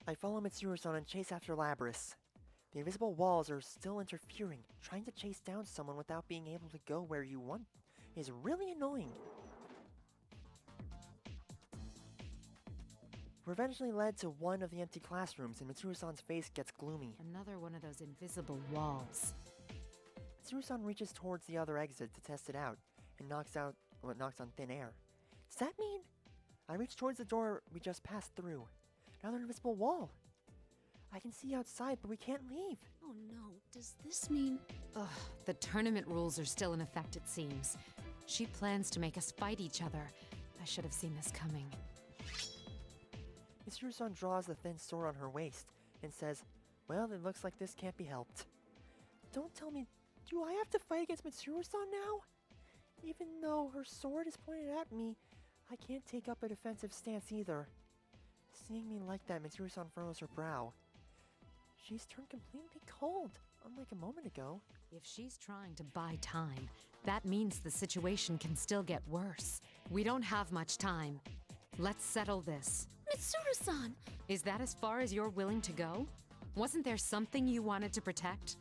I follow Mitsuru-san and chase after Labrys. The invisible walls are still interfering. Trying to chase down someone without being able to go where you want is really annoying. We're eventually led to one of the empty classrooms, and Mitsuru-san's face gets gloomy. Another one of those invisible walls. Mitsuru-san reaches towards the other exit to test it out, and knocks on thin air. Does that mean? I reach towards the door we just passed through. Another invisible wall. I can see outside, but we can't leave. Oh no, does this mean... Ugh, the tournament rules are still in effect, it seems. She plans to make us fight each other. I should have seen this coming. Mitsuru-san draws the thin sword on her waist and says, well, it looks like this can't be helped. Don't tell me, do I have to fight against Mitsuru-san now? Even though her sword is pointed at me, I can't take up a defensive stance either. Seeing me like that, Mitsuru-san furrows her brow. She's turned completely cold, unlike a moment ago. If she's trying to buy time, that means the situation can still get worse. We don't have much time. Let's settle this. Mitsuru-san! Is that as far as you're willing to go? Wasn't there something you wanted to protect?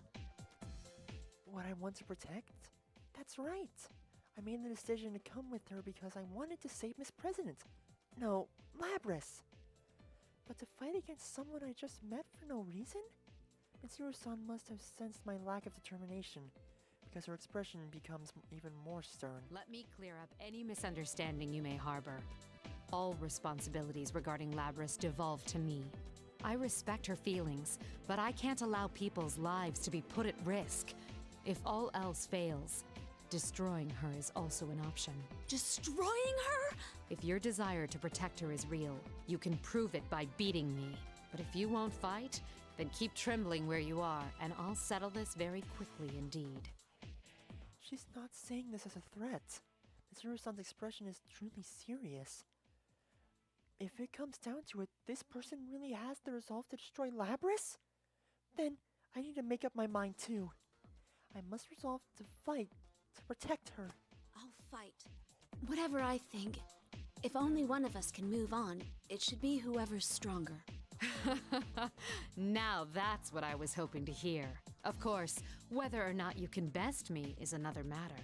What I want to protect? That's right. I made the decision to come with her because I wanted to save Miss President. No, Labrys. But to fight against someone I just met for no reason? Mitsuru-san must have sensed my lack of determination, because her expression becomes even more stern. Let me clear up any misunderstanding you may harbor. All responsibilities regarding Labrys devolve to me. I respect her feelings, but I can't allow people's lives to be put at risk. If all else fails, destroying her is also an option. Destroying her? If your desire to protect her is real, you can prove it by beating me. But if you won't fight, then keep trembling where you are, and I'll settle this very quickly indeed. She's not saying this as a threat. Mitsuru-san's expression is truly serious. If it comes down to it, this person really has the resolve to destroy Labrys? Then I need to make up my mind too. I must resolve to fight, to protect her. I'll fight. Whatever I think, if only one of us can move on, it should be whoever's stronger. Now that's what I was hoping to hear. Of course, whether or not you can best me is another matter.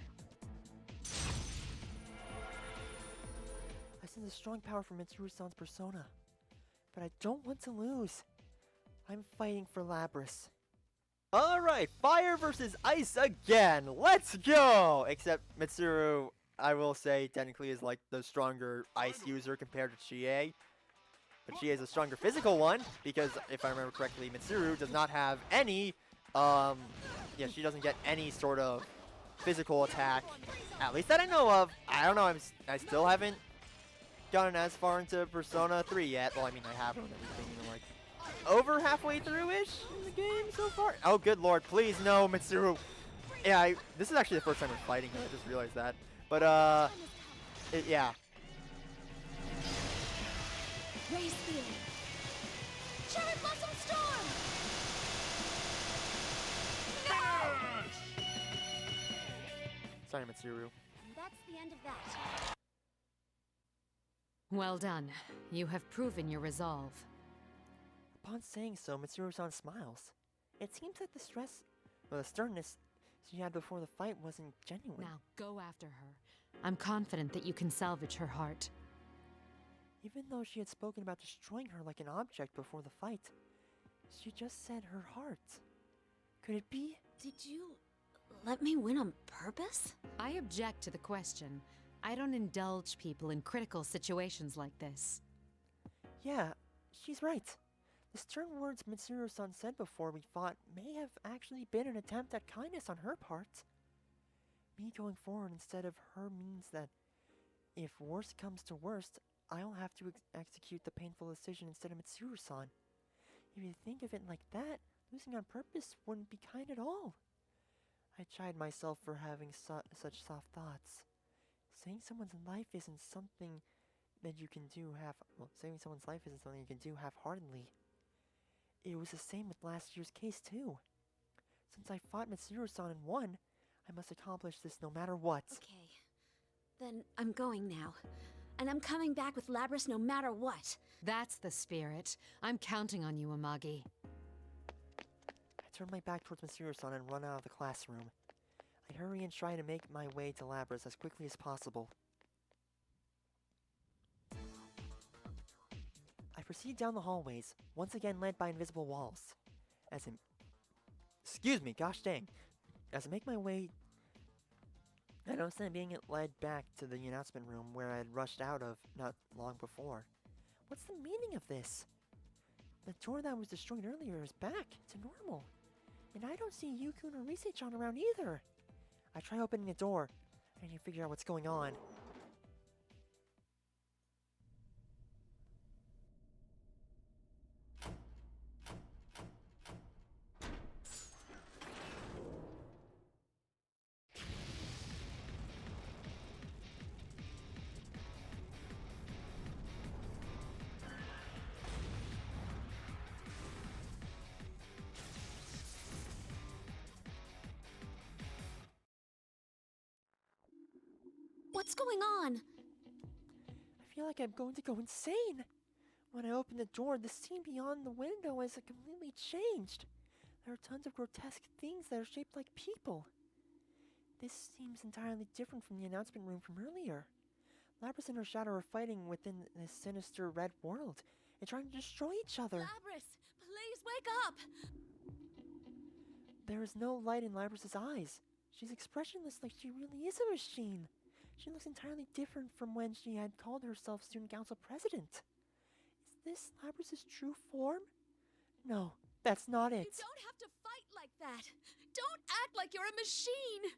I sense a strong power from Mitsuru-san's persona, but I don't want to lose. I'm fighting for Labrys. Alright, fire versus ice again! Let's go! Except Mitsuru, I will say, technically is like the stronger ice user compared to Chie. But Chie is a stronger physical one, because if I remember correctly, Mitsuru does not have any, yeah, she doesn't get any sort of physical attack, at least that I know of. I don't know, I still haven't gotten as far into Persona 3 yet. Well, I mean, I have and everything, even like over halfway through-ish in the game so far. Oh, good lord, please, no, Mitsuru. Yeah, this is actually the first time we're fighting, I just realized that. But, yeah. Raise speed! Cherry Blossom Storm! Sorry, Mitsuru. And that's the end of that. Well done. You have proven your resolve. Upon saying so, Mitsuru-san smiles. It seems that the sternness she had before the fight wasn't genuine. Now go after her. I'm confident that you can salvage her heart. Even though she had spoken about destroying her like an object before the fight, she just said her heart. Could it be? Did you let me win on purpose? I object to the question. I don't indulge people in critical situations like this. Yeah, she's right. The stern words Mitsuru-san said before we fought may have actually been an attempt at kindness on her part. Me going forward instead of her means that if worst comes to worst, I'll have to execute the painful decision instead of Mitsuru-san. If you think of it like that, losing on purpose wouldn't be kind at all. I chide myself for having such soft thoughts. Saving someone's life isn't something that you can do saving someone's life isn't something you can do half-heartedly. It was the same with last year's case too. Since I fought Mitsuru-san and won, I must accomplish this no matter what. Okay. Then I'm going now. and I'm coming back with Labrys no matter what. That's the spirit. I'm counting on you, Amagi. I turn my back towards Mitsuru-san and run out of the classroom. I hurry and try to make my way to Labrys as quickly as possible. I proceed down the hallways, once again led by invisible walls. Excuse me, gosh dang. As I make my way, I notice that I'm being led back to the announcement room where I had rushed out of not long before. What's the meaning of this? The door that was destroyed earlier is back to normal. And I don't see Yukiko or Rise-chan around either. I try opening the door. I need to figure out what's going on. What's going on? I feel like I'm going to go insane. When I open the door, the scene beyond the window has completely changed. There are tons of grotesque things that are shaped like people. This seems entirely different from the announcement room from earlier. Labrys and her shadow are fighting within this sinister red world and trying to destroy each other. Labrys, please wake up! There is no light in Labrys' eyes. She's expressionless like she really is a machine. She looks entirely different from when she had called herself Student Council President. Is this Labrys' true form? No, that's not it. You don't have to fight like that! Don't act like you're a machine!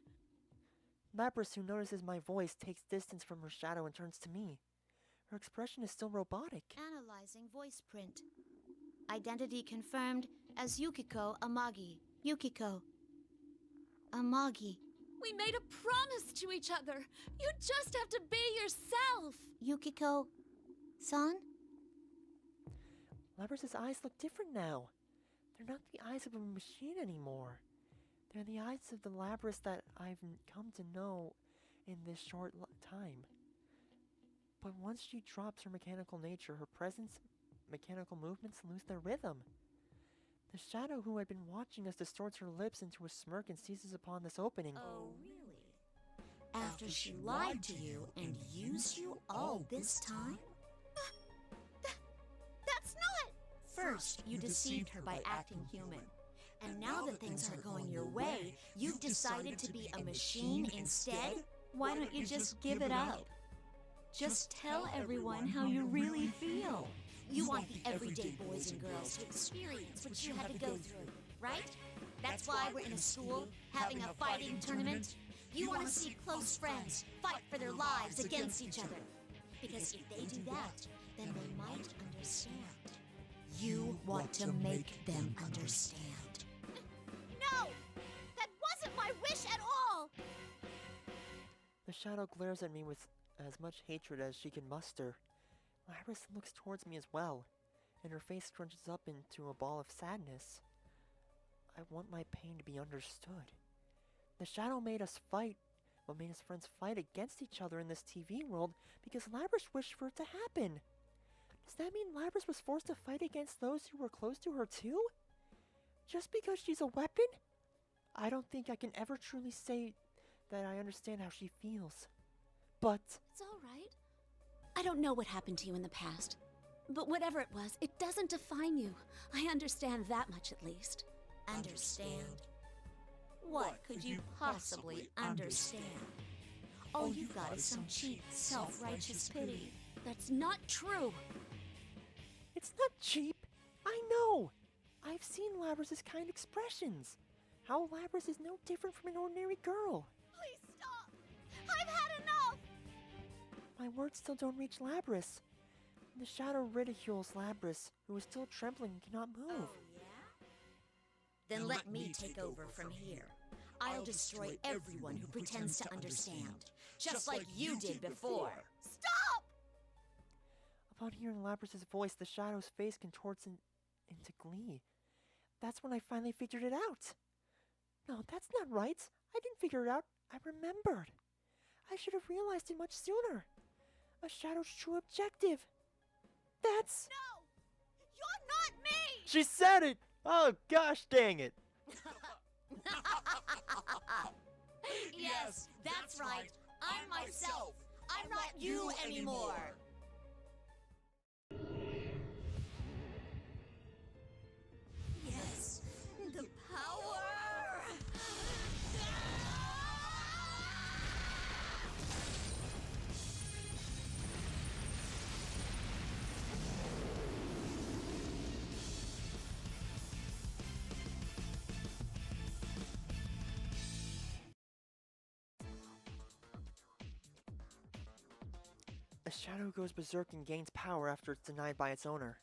Labrys, who notices my voice, takes distance from her shadow and turns to me. Her expression is still robotic. Analyzing voice print. Identity confirmed as Yukiko Amagi. Yukiko Amagi. We made a promise to each other! You just have to be yourself! Yukiko-san? Labrys' eyes look different now. They're not the eyes of a machine anymore. They're the eyes of the Labrys that I've come to know in this short time. But once she drops her mechanical nature, her presence, mechanical movements lose their rhythm. The shadow who had been watching us distorts her lips into a smirk and seizes upon this opening. Oh, really? After she lied to you and used you all this time? That's not... First, you deceived her by acting human. And now that things aren't going your way, you've decided to be a machine instead? Why don't you just give it up? Just tell everyone how you really feel. You want the everyday boys and girls to experience what you had to go through, right? That's why we're in a school, having a fighting tournament. You want to see close friends fight for their lives against each other. Because if they do that, then they might understand. You want to make them understand. No! That wasn't my wish at all! The shadow glares at me with as much hatred as she can muster. Labrys looks towards me as well, and her face scrunches up into a ball of sadness. I want my pain to be understood. The shadow made us fight, but made his friends fight against each other in this TV world because Labrys wished for it to happen. Does that mean Labrys was forced to fight against those who were close to her too? Just because she's a weapon? I don't think I can ever truly say that I understand how she feels. But It's all right. I don't know what happened to you in the past. But whatever it was, it doesn't define you. I understand that much at least. Understand? What could you possibly understand? All you got is some cheap, self-righteous pity. That's not true. it's not cheap. I know. I've seen Labrys' kind expressions. How Labrys is no different from an ordinary girl. Please stop! I've had enough! My words still don't reach Labrys. The shadow ridicules Labrys, who is still trembling and cannot move. Then let me take over from here. I'll destroy everyone who pretends to understand, just like you did before. Stop! Upon hearing Labrys' voice, the shadow's face contorts into glee. That's when I finally figured it out. No, that's not right. I didn't figure it out. I remembered. I should have realized it much sooner. a shadow's true objective. That's... No! You're not me! She said it! Oh gosh dang it. Yes, that's right. I'm myself. I'm not you anymore. Yes, the power. A shadow goes berserk and gains power after it's denied by its owner.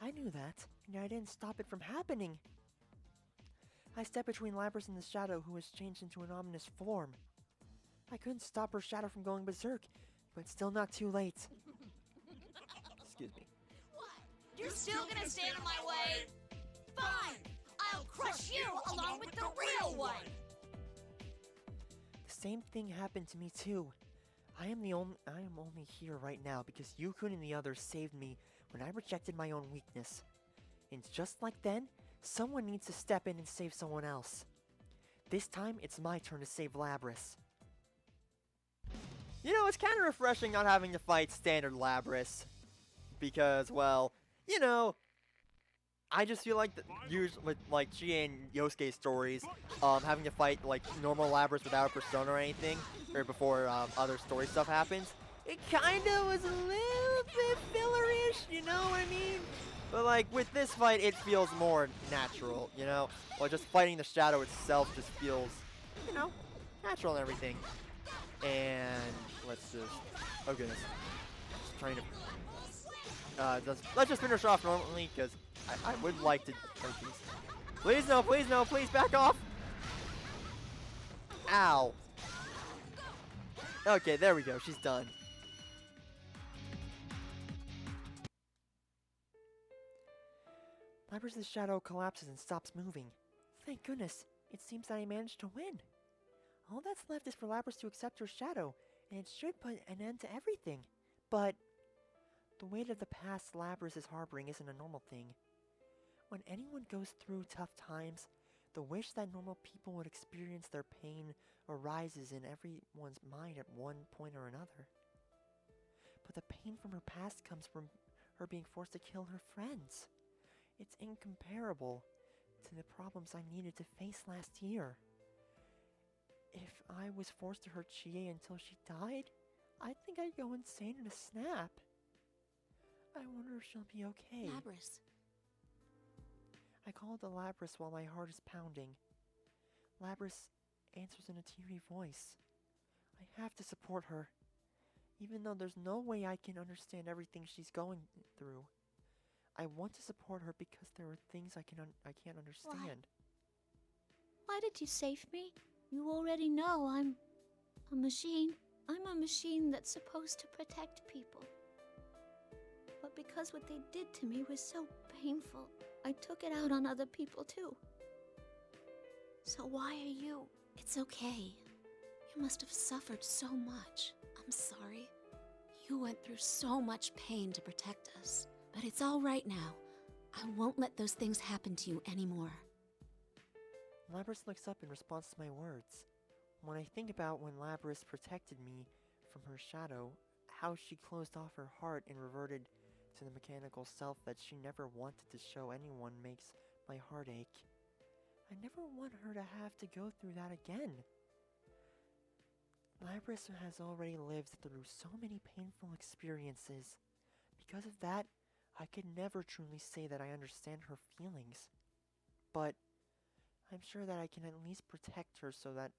I knew that, and I didn't stop it from happening. I stepped between Labrys and the shadow, who has changed into an ominous form. I couldn't stop her shadow from going berserk, but still not too late. Excuse me. What? You're still gonna stand in my way? Fine! I'll crush you along with the real one! The same thing happened to me too. I am only here right now because Yukiko and the others saved me when I rejected my own weakness. And just like then, someone needs to step in and save someone else. This time, it's my turn to save Labrys. You know, it's kind of refreshing not having to fight standard Labrys. Because, well, you know, I just feel like usually with like Chie and Yosuke's stories, having to fight like normal Labrys without a persona or anything, or before other story stuff happens, it kinda was a little bit filler-ish, you know what I mean? But like with this fight, it feels more natural, you know? Well, just fighting the shadow itself just feels, you know, natural and everything. And let's just, oh goodness, just trying to, let's just finish off normally because I would like to. Oh, please no, please back off. Ow. Okay, there we go. She's done. Labrys' shadow collapses and stops moving. Thank goodness. It seems that I managed to win. All that's left is for Labrys to accept her shadow, and it should put an end to everything. But the weight of the past Labrys is harboring isn't a normal thing. When anyone goes through tough times, the wish that normal people would experience their pain arises in everyone's mind at one point or another. But the pain from her past comes from her being forced to kill her friends. It's incomparable to the problems I needed to face last year. If I was forced to hurt Chie until she died, I think I'd go insane in a snap. I wonder if she'll be okay. Labrys. I call to Labrys while my heart is pounding. Labrys answers in a teary voice. I have to support her, even though there's no way I can understand everything she's going through. I want to support her because there are things I can't understand. Why did you save me? You already know I'm a machine. I'm a machine that's supposed to protect people. But because what they did to me was so painful, I took it out on other people too. So why are you? It's okay. You must have suffered so much. I'm sorry. You went through so much pain to protect us. But it's all right now. I won't let those things happen to you anymore. Labrys looks up in response to my words. When I think about when Labrys protected me from her shadow, how she closed off her heart and reverted to the mechanical self that she never wanted to show anyone makes my heart ache. I never want her to have to go through that again. Labrys has already lived through so many painful experiences. Because of that, I could never truly say that I understand her feelings. But I'm sure that I can at least protect her so that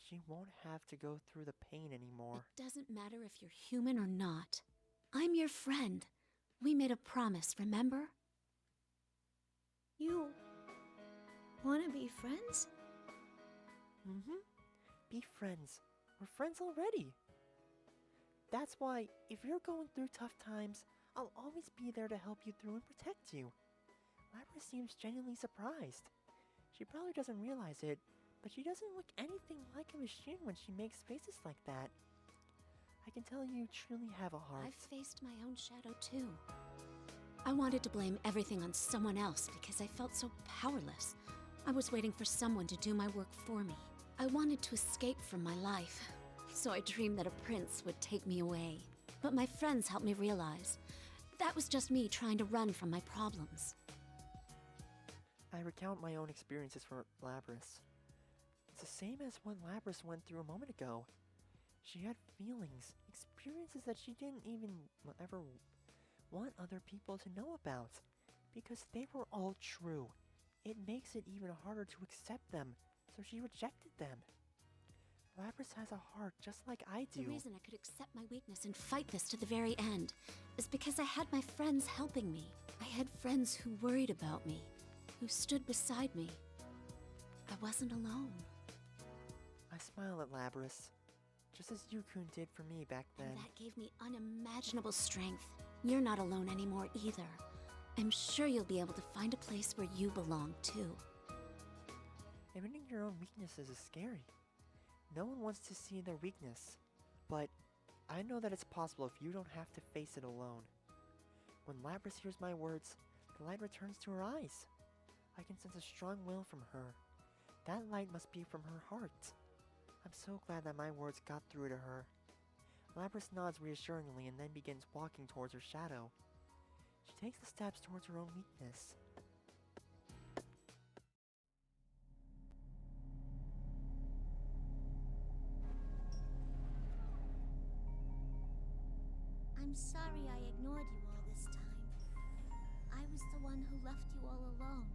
she won't have to go through the pain anymore. It doesn't matter if you're human or not. I'm your friend. We made a promise, remember? You want to be friends? Mm-hmm. Be friends. We're friends already. That's why, if you're going through tough times, I'll always be there to help you through and protect you. Labrys seems genuinely surprised. She probably doesn't realize it, but she doesn't look anything like a machine when she makes faces like that. I can tell you truly have a heart. I've faced my own shadow too. I wanted to blame everything on someone else because I felt so powerless. I was waiting for someone to do my work for me. I wanted to escape from my life, so I dreamed that a prince would take me away. But my friends helped me realize that was just me trying to run from my problems. I recount my own experiences for Labrys. It's the same as what Labrys went through a moment ago. She had feelings, experiences that she didn't even ever want other people to know about, because they were all true. It makes it even harder to accept them, so she rejected them. Labrys has a heart just like I do. The reason I could accept my weakness and fight this to the very end is because I had my friends helping me. I had friends who worried about me, who stood beside me. I wasn't alone. I smile at Labrys, just as Yukiko did for me back then. And that gave me unimaginable strength. You're not alone anymore either. I'm sure you'll be able to find a place where you belong too. Admitting your own weaknesses is scary. No one wants to see their weakness, but I know that it's possible if you don't have to face it alone. When Labrys hears my words, the light returns to her eyes. I can sense a strong will from her. That light must be from her heart. I'm so glad that my words got through to her. Labrys nods reassuringly and then begins walking towards her shadow. She takes the steps towards her own weakness. I'm sorry I ignored you all this time. I was the one who left you all alone.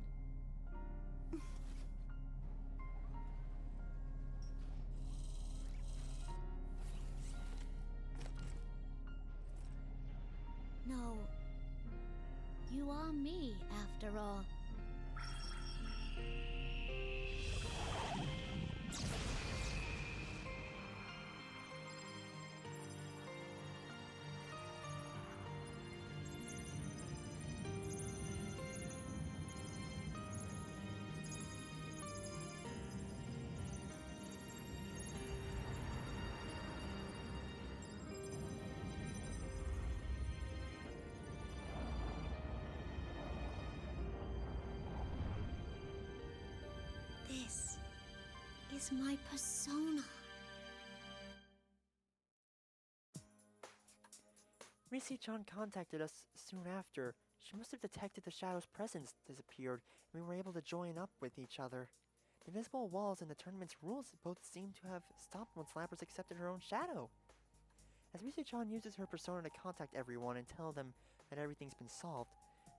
No, you are me after all. This is my persona. Risi-chan contacted us soon after. She must have detected the shadow's presence disappeared, and we were able to join up with each other. The invisible walls and the tournament's rules both seemed to have stopped once Labrys accepted her own shadow. As Risi-chan uses her persona to contact everyone and tell them that everything's been solved,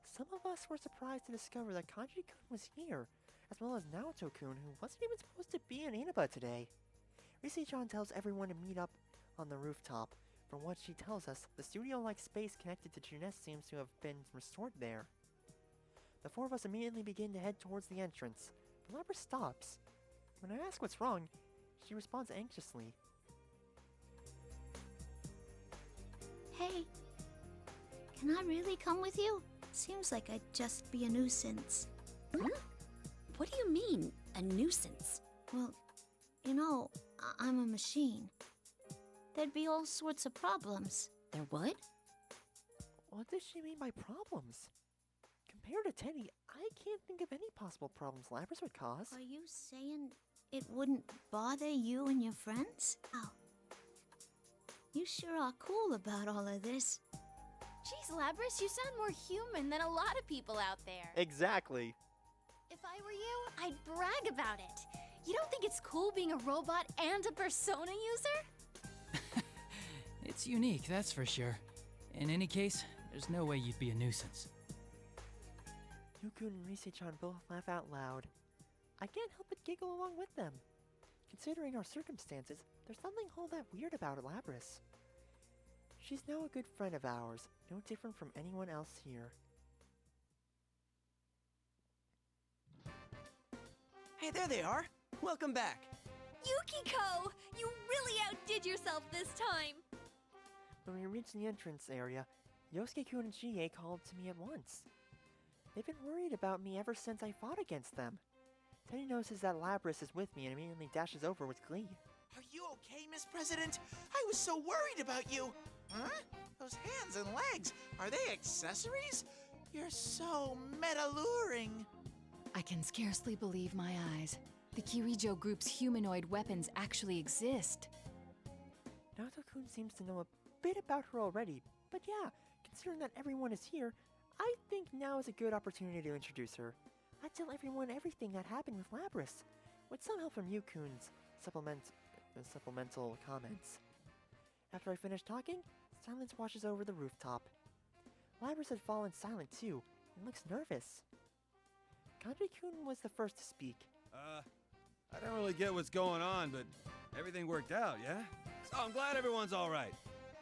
some of us were surprised to discover that Kanji-kun was here, as well as Naoto-kun, who wasn't even supposed to be in Inaba today. Risi-chan tells everyone to meet up on the rooftop. From what she tells us, the studio-like space connected to Junes seems to have been restored there. The four of us immediately begin to head towards the entrance, but Labrys stops. When I ask what's wrong, she responds anxiously. Hey, can I really come with you? Seems like I'd just be a nuisance. Huh? What do you mean, a nuisance? Well, you know, I'm a machine. There'd be all sorts of problems. There would? What does she mean by problems? Compared to Teddy, I can't think of any possible problems Labrys would cause. Are you saying it wouldn't bother you and your friends? Oh. You sure are cool about all of this. Jeez, Labrys, you sound more human than a lot of people out there. Exactly. If I were you, I'd brag about it. You don't think it's cool being a robot and a persona user? It's unique, that's for sure. In any case, there's no way you'd be a nuisance. Yukiko and Risi-chan both laugh out loud. I can't help but giggle along with them. Considering our circumstances, there's nothing all that weird about Labrys. She's now a good friend of ours, no different from anyone else here. Hey, there they are! Welcome back! Yukiko! You really outdid yourself this time! When we reached the entrance area, Yosuke-kun and Chie called to me at once. They've been worried about me ever since I fought against them. Teddy notices that Labrys is with me and immediately dashes over with glee. Are you okay, Miss President? I was so worried about you. Huh? Those hands and legs, are they accessories? You're so meta-luring. I can scarcely believe my eyes. The Kirijo group's humanoid weapons actually exist. Nato-kun seems to know a bit about her already, but yeah, considering that everyone is here, I think now is a good opportunity to introduce her. I tell everyone everything that happened with Labrys, with some help from Yukun's supplemental comments. After I finish talking, silence washes over the rooftop. Labrys had fallen silent too, and looks nervous. Kanji-kun was the first to speak. I don't really get what's going on, but everything worked out, yeah? So I'm glad everyone's all right.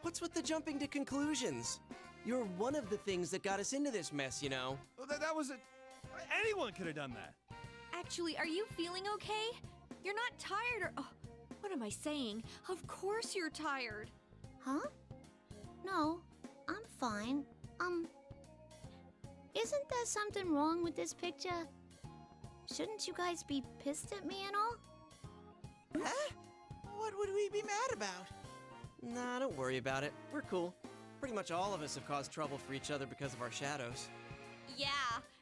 What's with the jumping to conclusions? You're one of the things that got us into this mess, you know. Well, that was anyone could have done that. Actually, are you feeling okay? You're not tired or... Oh, what am I saying? Of course you're tired. Huh? No, I'm fine. Isn't there something wrong with this picture? Shouldn't you guys be pissed at me and all? Huh? What would we be mad about? Nah, don't worry about it. We're cool. Pretty much all of us have caused trouble for each other because of our shadows. Yeah,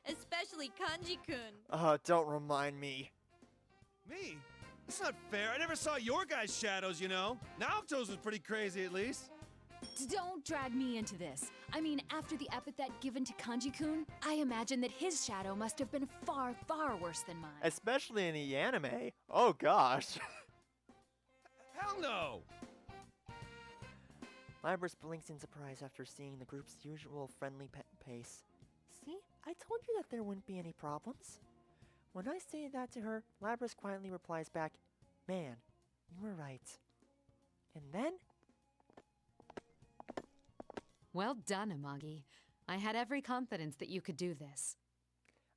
especially Kanji-kun. Don't remind me. Me? That's not fair. I never saw your guys' shadows, you know. Naoto's was pretty crazy, at least. Don't drag me into this. I mean, after the epithet given to Kanji-kun, I imagine that his shadow must have been far, far worse than mine. Especially in the anime. Oh gosh. Hell no! Labrys blinks in surprise after seeing the group's usual friendly pace. See? I told you that there wouldn't be any problems. When I say that to her, Labrys quietly replies back, "Man, you were right." And then... Well done, Amagi. I had every confidence that you could do this.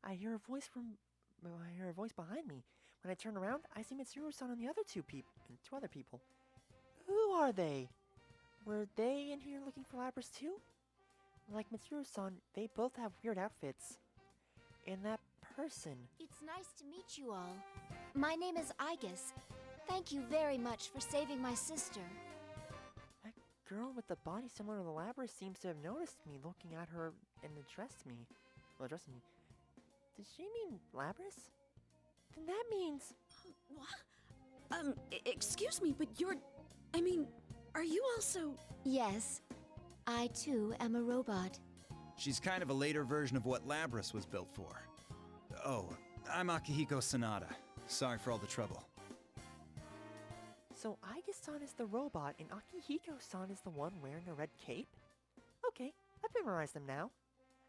I hear a voice behind me. When I turn around, I see Mitsuru-san and two other people. Who are they? Were they in here looking for Labrys too? Like Mitsuru-san, they both have weird outfits. And that person... It's nice to meet you all. My name is Aigis. Thank you very much for saving my sister. That girl with the body similar to the Labrys seems to have noticed me looking at her and addressed me. Does she mean Labrys? Then that means... Excuse me, but are you also... Yes, I too am a robot. She's kind of a later version of what Labrys was built for. Oh, I'm Akihiko Sanada. Sorry for all the trouble. So Aigis-san is the robot and Akihiko-san is the one wearing a red cape? Okay, I've memorized them now.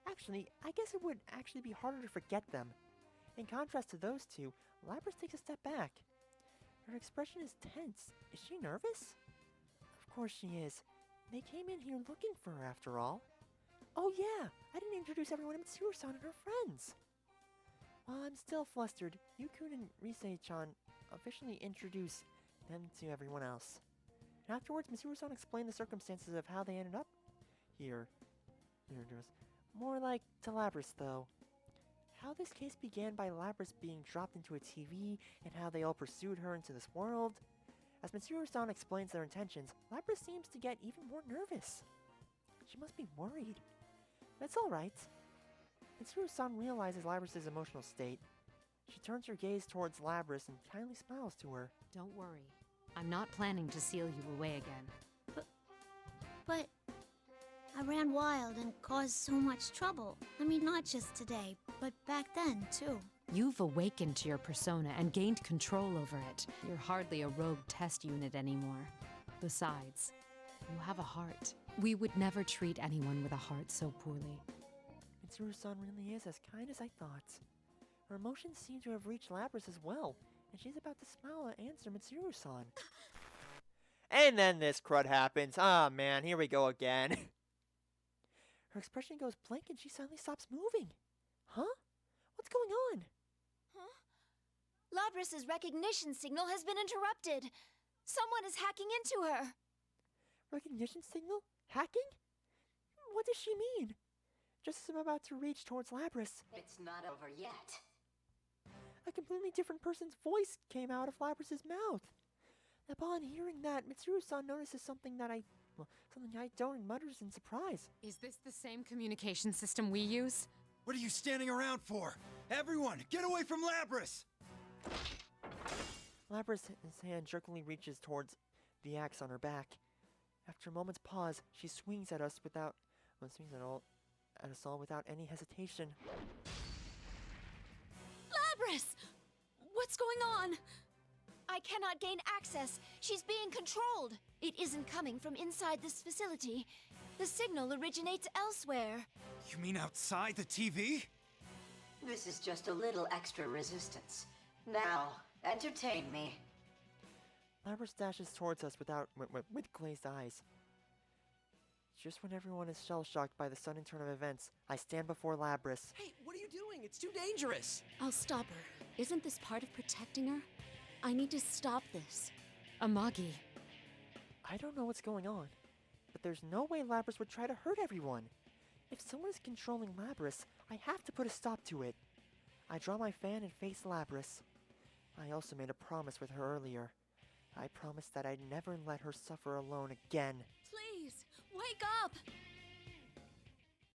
Actually, I guess it would actually be harder to forget them. In contrast to those two, Labrys takes a step back. Her expression is tense. Is she nervous? Of course she is. They came in here looking for her after all. Oh yeah, I didn't introduce everyone to Mitsuru-san and her friends. While I'm still flustered, Yukun and Risei-chan officially introduce them to everyone else. And afterwards, Mitsuru-san explained the circumstances of how they ended up here. More like to Labrys, though. How this case began by Labrys being dropped into a TV, and how they all pursued her into this world. As Mitsuru-san explains their intentions, Labrys seems to get even more nervous. She must be worried. That's alright. Mitsuru-san realizes Labrys' emotional state. She turns her gaze towards Labrys and kindly smiles to her. Don't worry. I'm not planning to seal you away again. But I ran wild and caused so much trouble. I mean, not just today, but back then, too. You've awakened to your persona and gained control over it. You're hardly a rogue test unit anymore. Besides, you have a heart. We would never treat anyone with a heart so poorly. Mitsuru-san really is as kind as I thought. Her emotions seem to have reached Labrys as well, and she's about to smile and answer Mitsuru-san. And then this crud happens. Ah, man, here we go again. Her expression goes blank and she suddenly stops moving. Huh? What's going on? Huh? Labrys' recognition signal has been interrupted. Someone is hacking into her. Recognition signal? Hacking? What does she mean? Just as I'm about to reach towards Labrys, It's not over yet. a completely different person's voice came out of Labrys' mouth. Upon hearing that, Mitsuru-san notices something I don't and mutters in surprise. Is this the same communication system we use? What are you standing around for? Everyone, get away from Labrys! Labrys' hand jerkily reaches towards the axe on her back. After a moment's pause, she swings at us all without any hesitation. Labrys! What's going on? I cannot gain access. She's being controlled. It isn't coming from inside this facility. The signal originates elsewhere. You mean outside the TV? This is just a little extra resistance. Now, entertain me. Labrys dashes towards us with glazed eyes. Just when everyone is shell-shocked by the sudden turn of events, I stand before Labrys. Hey, what are you doing? It's too dangerous. I'll stop her. Isn't this part of protecting her? I need to stop this. Amagi. I don't know what's going on, but there's no way Labrys would try to hurt everyone. If someone is controlling Labrys, I have to put a stop to it. I draw my fan and face Labrys. I also made a promise with her earlier. I promised that I'd never let her suffer alone again. Please, wake up!